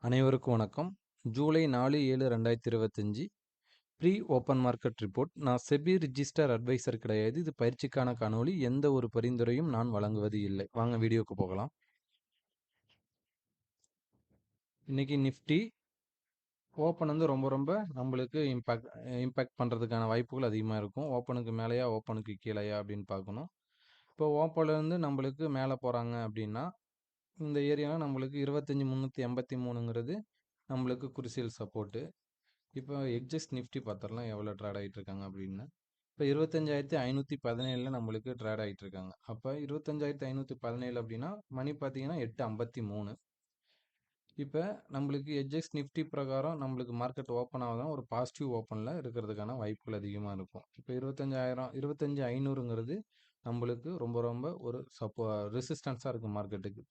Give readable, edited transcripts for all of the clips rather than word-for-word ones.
அனைவருக்கும் வணக்கம். July 4/7/2025 pre open market report. நான் செபி ரிஜிஸ்டர் அட்வைசர் கிடையாது. இது பயிற்சிக்கான காணொளி. எந்த ஒரு பரிந்துரையும் நான் வழங்குவது இல்லை. வாங்க வீடியோக்கு போகலாம். இன்னைக்கு நிஃப்டி ஓப்பன் வந்து ரொம்ப ரொம்ப நம்மளுக்கு இம்பேக்ட் பண்ணுறதுக்கான வாய்ப்புகள் அதிகமாக இருக்கும். ஓப்பனுக்கு மேலேயா ஓப்பனுக்கு கீழேயா அப்படின்னு பார்க்கணும். இப்போ ஓப்பன்லேருந்து நம்மளுக்கு மேலே போகிறாங்க அப்படின்னா இந்த ஏரியாவில் நம்மளுக்கு 25,383ங்கிறது நம்மளுக்கு குருசியல் சப்போர்ட்டு. இப்போ எக்ஸஸ் நிஃப்டி பார்த்துடலாம் எவ்வளோ ட்ரேட் ஆகிட்டு இருக்காங்க அப்படின்னு. இப்போ 25,517 நம்மளுக்கு ட்ரேட் ஆகிட்டு இருக்காங்க. அப்போ 25,517 அப்படின்னா மணி பார்த்தீங்கன்னா 8:53. இப்போ நம்மளுக்கு எக்ஸஸ் நிஃப்டி பிரகாரம் நம்மளுக்கு மார்க்கெட் ஓப்பன் ஆகுதான் ஒரு பாசிட்டிவ் ஓப்பனில் இருக்கிறதுக்கான வாய்ப்புகள் அதிகமாக இருக்கும். இப்போ 25,500ங்கிறது நம்மளுக்கு ரொம்ப ரொம்ப ஒரு ரெசிஸ்டன்ஸாக இருக்குது மார்க்கெட்டுக்கு.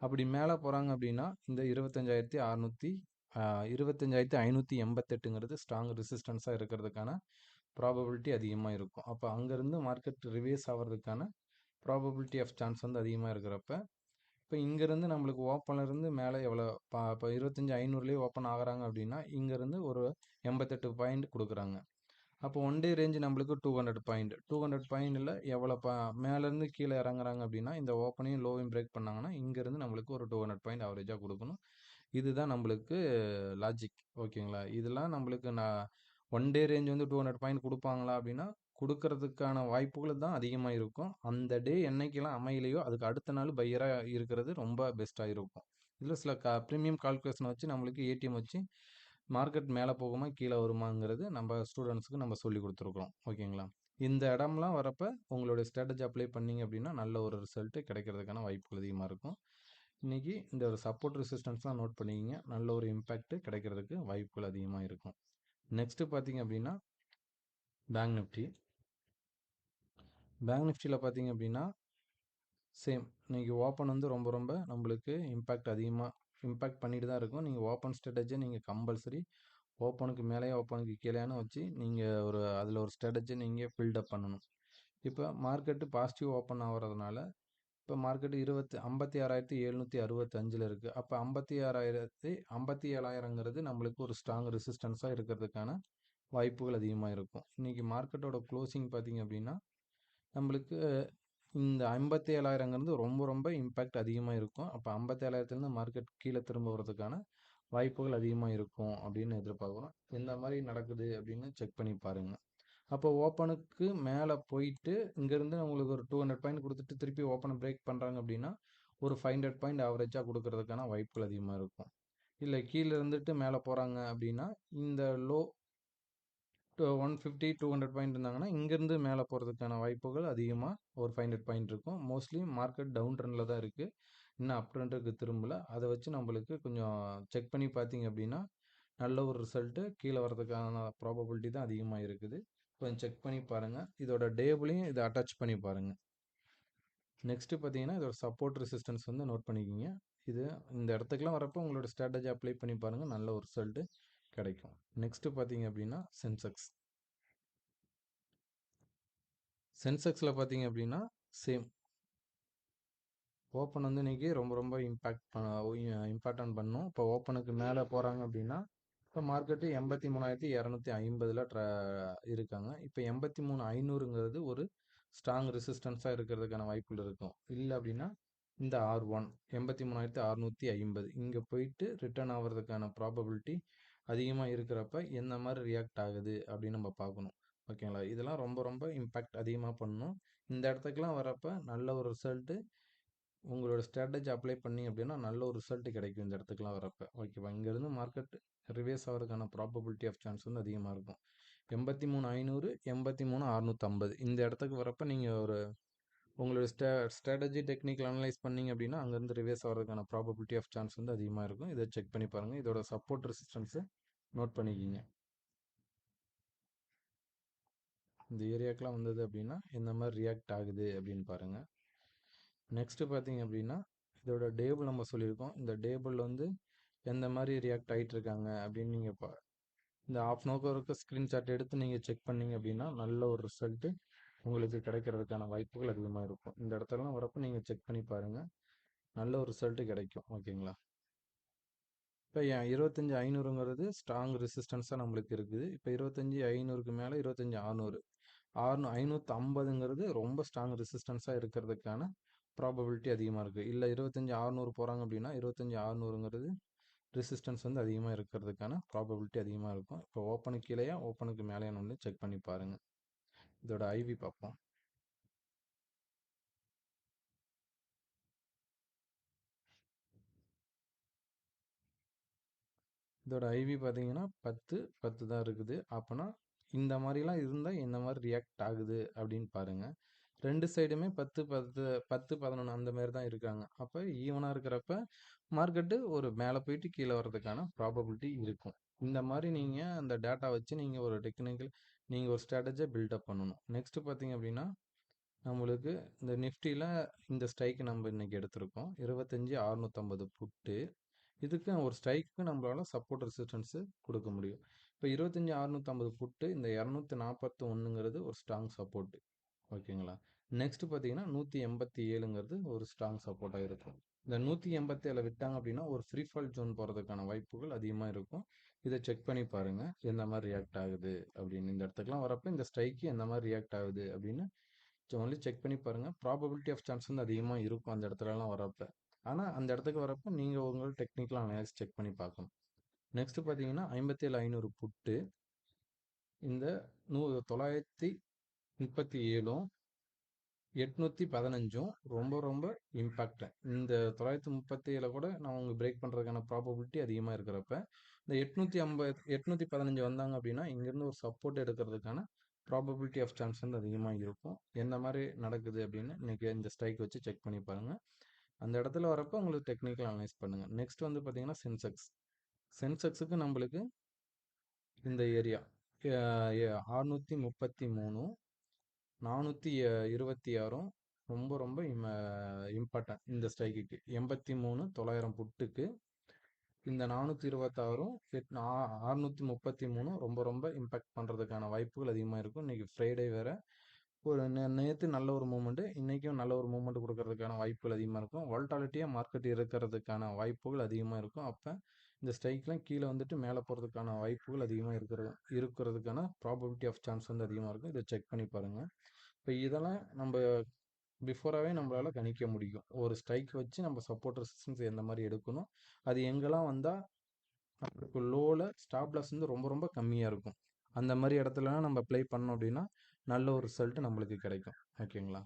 அப்படி மேலே போகிறாங்க அப்படின்னா இந்த 25,588ங்கிறது ஸ்ட்ராங் ரெசிஸ்டன்ஸாக இருக்கிறதுக்கான ப்ராபபிலிட்டி அதிகமாக இருக்கும். அப்போ அங்கேருந்து மார்க்கெட் ரிவேஸ் ஆகிறதுக்கான ப்ராபபிலிட்டி ஆஃப் சான்ஸ் வந்து அதிகமாக இருக்கிறப்ப இப்போ இங்கேருந்து நம்மளுக்கு ஓப்பன்லேருந்து மேலே எவ்வளோ இப்போ 25,500லேயே ஓப்பன் ஆகுறாங்க அப்படின்னா இங்கேருந்து ஒரு 88 பாயிண்ட் கொடுக்குறாங்க. அப்போ ஒன் டே ரேஞ்சு நம்மளுக்கு 200 பாயிண்ட் 200 பாயிண்டில் எவ்வளோ மேலேருந்து கீழே இறங்குறாங்க அப்படின்னா இந்த ஓப்பனையும் லோவையும் பிரேக் பண்ணாங்கன்னா இங்கேருந்து நம்மளுக்கு ஒரு 200 பாயிண்ட் ஆவரேஜாக கொடுக்கணும். இதுதான் நம்மளுக்கு லாஜிக். ஓகேங்களா? இதெல்லாம் நம்மளுக்கு ஒன் டே ரேஞ்ச் வந்து 200 பாயிண்ட் கொடுப்பாங்களா அப்படின்னா கொடுக்கறதுக்கான வாய்ப்புகள் தான் அதிகமாக இருக்கும். அந்த டே என்னைக்கெல்லாம் அமையலையோ அதுக்கு அடுத்த நாள் பையராக இருக்கிறது ரொம்ப பெஸ்ட்டாக இருக்கும். இதில் சில ப்ரீமியம் கால்குலேஷனை வச்சு நம்மளுக்கு ஏடிஎம் வச்சு மார்க்கெட் மேலே போகுமா கீழே வருமாங்கிறது நம்ம ஸ்டூடெண்ட்ஸுக்கு நம்ம சொல்லி கொடுத்துருக்குறோம். ஓகேங்களா? இந்த இடம்லாம் வரப்போ உங்களுடைய ஸ்ட்ராட்டஜி அப்ளை பண்ணிங்க அப்படின்னா நல்ல ஒரு ரிசல்ட்டு கிடைக்கிறதுக்கான வாய்ப்புகள் அதிகமாக இருக்கும். இன்றைக்கி இந்த ஒரு சப்போர்ட் ரெசிஸ்டன்ஸ்லாம் நோட் பண்ணிக்கிங்க. நல்ல ஒரு இம்பேக்ட் கிடைக்கிறதுக்கு வாய்ப்புகள் அதிகமாக இருக்கும். நெக்ஸ்ட்டு பார்த்தீங்க அப்படின்னா பேங்க் நிஃப்டி. பேங்க் நிஃப்டியில் பார்த்தீங்க அப்படின்னா சேம் இன்றைக்கி ஓப்பன் வந்து ரொம்ப ரொம்ப நம்மளுக்கு இம்பேக்ட் பண்ணிட்டு தான் இருக்கும். நீங்கள் ஓப்பன் ஸ்ட்ராட்டஜியை நீங்கள் கம்பல்சரி ஓப்பனுக்கு மேலேயே ஓப்பனுக்கு கீழேன்னு வச்சு நீங்கள் அதில் ஒரு ஸ்ட்ராட்டஜி நீங்கள் பில்டப் பண்ணணும். இப்போ மார்க்கெட்டு பாசிட்டிவ் ஓப்பன் ஆகிறதுனால இப்போ மார்க்கெட்டு 56,765 இருக்குது. அப்போ 57,000ங்கிறது நம்மளுக்கு ஒரு ஸ்ட்ராங் ரெசிஸ்டன்ஸாக இருக்கிறதுக்கான வாய்ப்புகள் அதிகமாக இருக்கும். இன்றைக்கி மார்க்கெட்டோட க்ளோசிங் பார்த்திங்க அப்படின்னா நம்மளுக்கு இந்த 57,000ங்கிறது ரொம்ப ரொம்ப இம்பேக்ட் அதிகமாக இருக்கும். அப்போ 57,000லேருந்து மார்க்கெட் கீழே திரும்ப வரதுக்கான வாய்ப்புகள் அதிகமாக இருக்கும் அப்படின்னு எதிர்பார்க்குறோம். எந்த மாதிரி நடக்குது அப்படின்னு செக் பண்ணி பாருங்கள். அப்போ ஓப்பனுக்கு மேலே போயிட்டு இங்கேருந்து உங்களுக்கு ஒரு 200 பாயிண்ட் கொடுத்துட்டு திருப்பி ஓப்பனை பிரேக் பண்ணுறாங்க அப்படின்னா ஒரு 500 பாயிண்ட் ஆவரேஜாக கொடுக்கறதுக்கான வாய்ப்புகள் அதிகமாக இருக்கும். இல்லை கீழே இருந்துட்டு மேலே போகிறாங்க அப்படின்னா இந்த லோ 150 200 பாயிண்ட் இருந்தாங்கன்னா இங்கேருந்து மேலே போகிறதுக்கான வாய்ப்புகள் அதிகமாக ஒரு 500 பாயிண்ட் இருக்கும். மோஸ்ட்லி மார்க்கெட் டவுன் ட்ரெண்டில் தான் இருக்குது. இன்னும் அப் ட்ரெண்டுக்கு திரும்பல. அதை வச்சு நம்மளுக்கு கொஞ்சம் செக் பண்ணி பார்த்தீங்க அப்படின்னா நல்ல ஒரு ரிசல்ட்டு கீழே வரதுக்கான ப்ராபபிலிட்டி தான் அதிகமாக இருக்குது. கொஞ்சம் செக் பண்ணி பாருங்கள். இதோட டேபிளையும் இதை அட்டாச் பண்ணி பாருங்கள். நெக்ஸ்ட்டு பார்த்தீங்கன்னா இதோட சப்போர்ட் ரெசிஸ்டன்ஸ் வந்து நோட் பண்ணிக்கிங்க. இது இந்த இடத்துக்குலாம் வரப்போ உங்களோட ஸ்ட்ராட்டஜி அப்ளை பண்ணி பாருங்கள். நல்ல ஒரு ரிசல்ட்டு கிடைக்கும். நெக்ஸ்ட்டு பார்த்தீங்க அப்படின்னா சென்செக்ஸில் பார்த்தீங்க அப்படின்னா சேம் ஓப்பன் வந்து இன்றைக்கி ரொம்ப ரொம்ப இம்பார்ட்டன்ட் பண்ணும். இப்போ ஓப்பனுக்கு மேலே போகிறாங்க அப்படின்னா இப்போ மார்க்கெட்டு 83,250 இருக்காங்க. இப்போ 83,500ங்கிறது ஒரு ஸ்ட்ராங் ரெசிஸ்டன்ஸாக இருக்கிறதுக்கான வாய்ப்புகள் இருக்கும். இல்லை அப்படின்னா இந்த R1 83,650 இங்கே போயிட்டு ரிட்டர்ன் ஆகிறதுக்கான ப்ராபபிலிட்டி அதிகமாக இருக்கிறப்ப எந்த மாதிரி ரியாக்ட் ஆகுது அப்படின்னு நம்ம பார்க்கணும். ஓகேங்களா? இதெல்லாம் ரொம்ப ரொம்ப இம்பேக்ட் அதிகமாக பண்ணணும். இந்த இடத்துக்குலாம் வரப்போ நல்ல ஒரு ரிசல்ட்டு உங்களோட ஸ்ட்ராட்டஜி அப்ளை பண்ணி அப்படின்னா நல்ல ஒரு ரிசல்ட் கிடைக்கும் இந்த இடத்துக்குலாம் வரப்போ. ஓகேவா? இங்கேருந்து மார்க்கெட் ரிவேஸ் ஆகிறதுக்கான ப்ராபபிலிட்டி ஆஃப் சான்ஸ் வந்து அதிகமாக இருக்கும். 83,500 83,650 இந்த இடத்துக்கு வரப்போ நீங்கள் உங்களோட ஸ்ட்ராட்டஜி டெக்னிக்கல் அனலைஸ் பண்ணிங்க அப்படின்னா அங்கேருந்து ரிவேஸ் ஆகிறதுக்கான ப்ராபபிலிட்டி ஆஃப் சான்ஸ் வந்து அதிகமாக இருக்கும். இதை செக் பண்ணி பாருங்கள். இதோட சப்போர்ட் ரெசிஸ்டன்ஸை நோட் பண்ணிக்கிங்க. இந்த ஏரியாக்கெலாம் வந்தது அப்படின்னா எந்த மாதிரி ரியாக்ட் ஆகுது அப்படின்னு பாருங்கள். நெக்ஸ்ட்டு பார்த்தீங்க அப்படின்னா இதோட டேபிள் நம்ம சொல்லியிருக்கோம். இந்த டேபிள் வந்து எந்த மாதிரி ரியாக்ட் ஆகிட்டுருக்காங்க அப்படின்னு நீங்கள் இந்த ஆஃப் அன் ஹவருக்கு ஸ்க்ரீன்ஷாட் எடுத்து நீங்கள் செக் பண்ணீங்க அப்படின்னா நல்ல ஒரு ரிசல்ட்டு உங்களுக்கு கிடைக்கிறதுக்கான வாய்ப்புகள் அதிகமாக இருக்கும். இந்த இடத்துலலாம் வரப்போ நீங்கள் செக் பண்ணி பாருங்கள். நல்ல ஒரு ரிசல்ட்டு கிடைக்கும். ஓகேங்களா? இப்போ 25,500ங்கிறது ஸ்ட்ராங் ரெசிஸ்டன்ஸாக நம்மளுக்கு இருக்குது. இப்போ 25,500க்கு மேலே 25,600 550ங்கிறது ரொம்ப ஸ்ட்ராங் ரெசிஸ்டன்ஸாக இருக்கிறதுக்கான ப்ராபபிலிட்டி அதிகமாக இருக்குது. இல்லை 25,600 போகிறாங்க அப்படின்னா 25,600ங்கிறது ரெசிஸ்டன்ஸ் வந்து அதிகமாக இருக்கிறதுக்கான ப்ராபபிலிட்டி அதிகமாக இருக்கும். இப்போ ஓப்பனுக்கு கீழேயா ஓப்பனுக்கு மேலேயான்னு ஒன்று செக் பண்ணி பாருங்கள். இதோட ஐவி பார்ப்போம். இதோட ஐவி பார்த்தீங்கன்னா 10 10 தான் இருக்குது. அப்போனா இந்த மாதிரிலாம் இருந்தால் எந்த மாதிரி ரியாக்ட் ஆகுது அப்படின்னு பாருங்கள். ரெண்டு சைடுமே 10 10 10 11 அந்த மாதிரி தான் இருக்காங்க. அப்போ ஈவனாக இருக்கிறப்ப மார்க்கெட்டு ஒரு மேலே போயிட்டு கீழே வர்றதுக்கான ப்ராபபிலிட்டி இருக்கும். இந்த மாதிரி நீங்கள் அந்த டேட்டா வச்சு நீங்கள் ஒரு டெக்னிக்கல் நீங்கள் ஒரு ஸ்ட்ராட்டஜியை பில்டப் பண்ணணும். நெக்ஸ்ட்டு பார்த்தீங்க அப்படின்னா நம்மளுக்கு இந்த நிஃப்டியில் இந்த ஸ்ட்ரைக்கு நம்ம இன்னைக்கு எடுத்திருக்கோம். 25,650 புட்டு. இதுக்கு ஒரு ஸ்ட்ரைக்கு நம்மளால சப்போர்ட் ரெசிஸ்டன்ஸு கொடுக்க முடியும். இப்போ 25,650 புட்டு இந்த 241ங்கிறது ஒரு ஸ்ட்ராங் சப்போர்ட்டு. ஓகேங்களா? நெக்ஸ்ட் பார்த்தீங்கன்னா 187ங்கிறது ஒரு ஸ்ட்ராங் சப்போர்ட்டாக இருக்கும். இந்த 187 விட்டாங்க அப்படின்னா ஒரு ஃப்ரீ ஃபால் ஜோன் போகிறதுக்கான வாய்ப்புகள் அதிகமாக இருக்கும். இதை செக் பண்ணி பாருங்க எந்த மாதிரி ரியாக்ட் ஆகுது அப்படின்னு. இந்த இடத்துக்குலாம் வரப்போ இந்த ஸ்ட்ரைக்கு எந்த மாதிரி ரியாக்ட் ஆகுது அப்படின்னு ஒன்லி செக் பண்ணி பாருங்க. ப்ராபபிலிட்டி ஆஃப் சான்ஸ் வந்து அதிகமாக இருக்கும் அந்த இடத்துலலாம் வரப்போ. ஆனால் அந்த இடத்துக்கு வரப்போ நீங்கள் உங்கள் டெக்னிக்கல் அனலைஸ் செக் பண்ணி பார்க்கணும். நெக்ஸ்ட் பார்த்தீங்கன்னா 57,500 புட்டு இந்த 937ம் 815ம் ரொம்ப ரொம்ப இம்பேக்ட். இந்த 937 கூட நான் அவங்க பிரேக் பண்ணுறதுக்கான ப்ராபபிலிட்டி அதிகமாக இருக்கிறப்ப இந்த 815 வந்தாங்க அப்படின்னா இங்கேருந்து ஒரு சப்போர்ட் எடுக்கிறதுக்கான ப்ராபபிலிட்டி ஆஃப் சான்ஸ் வந்து அதிகமாக இருக்கும். எந்த மாதிரி நடக்குது அப்படின்னு இன்னைக்கு இந்த ஸ்ட்ரைக் வச்சு செக் பண்ணி பாருங்கள். அந்த இடத்துல வரப்போ உங்களுக்கு டெக்னிக்கல் அனலைஸ் பண்ணுங்கள். நெக்ஸ்ட் வந்து பார்த்தீங்கன்னா சென்செக்ஸுக்கு நம்மளுக்கு இந்த ஏரியா 633 426 ரொம்ப ரொம்ப இம்பார்ட்டன்ட் இந்த ஸ்ட்ரைக்குக்கு. 83,900 புட்டுக்கு இந்த 426ம் 633 ரொம்ப ரொம்ப இம்பாக்ட் பண்ணுறதுக்கான வாய்ப்புகள் அதிகமாக இருக்கும். இன்றைக்கி ஃப்ரைடே வேறு. ஒரு நேற்று நல்ல ஒரு மூமெண்ட்டு, இன்றைக்கும் நல்ல ஒரு மூமெண்ட் கொடுக்கறதுக்கான வாய்ப்புகள் அதிகமாக இருக்கும். வால்டாலிட்டியாக மார்க்கெட் இருக்கிறதுக்கான வாய்ப்புகள் அதிகமாக இருக்கும். அப்போ இந்த ஸ்ட்ரைக்லாம் கீழே வந்துட்டு மேலே போகிறதுக்கான வாய்ப்புகள் அதிகமாக இருக்கிறதுக்கான ப்ராபபிலிட்டி ஆஃப் சான்ஸ் வந்து அதிகமாக இருக்கும். இதை செக் பண்ணி பாருங்கள். இப்போ இதெல்லாம் நம்ம பிஃபோராகவே நம்மளால் கணிக்க முடியும். ஒரு ஸ்ட்ரைக் வச்சு நம்ம சப்போர்ட் ரெசிஸ்டன்ஸ் எந்த மாதிரி எடுக்கணும், அது எங்கெல்லாம் வந்தால் நம்மளுக்கு லோவில் ஸ்டாப் லாஸ் வந்து ரொம்ப ரொம்ப கம்மியாக இருக்கும். அந்த மாதிரி இடத்துலலாம் நம்ம ப்ளே பண்ணோம் அப்படின்னா நல்ல ஒரு ரிசல்ட் நம்மளுக்கு கிடைக்கும். ஓகேங்களா?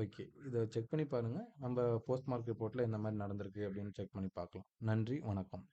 ஓகே, இதை செக் பண்ணி பாருங்கள். நம்ம போஸ்ட் மார்க் ரிப்போர்ட்டில் இந்த மாதிரி நடந்திருக்கு அப்படின்னு செக் பண்ணி பார்க்கலாம். நன்றி, வணக்கம்.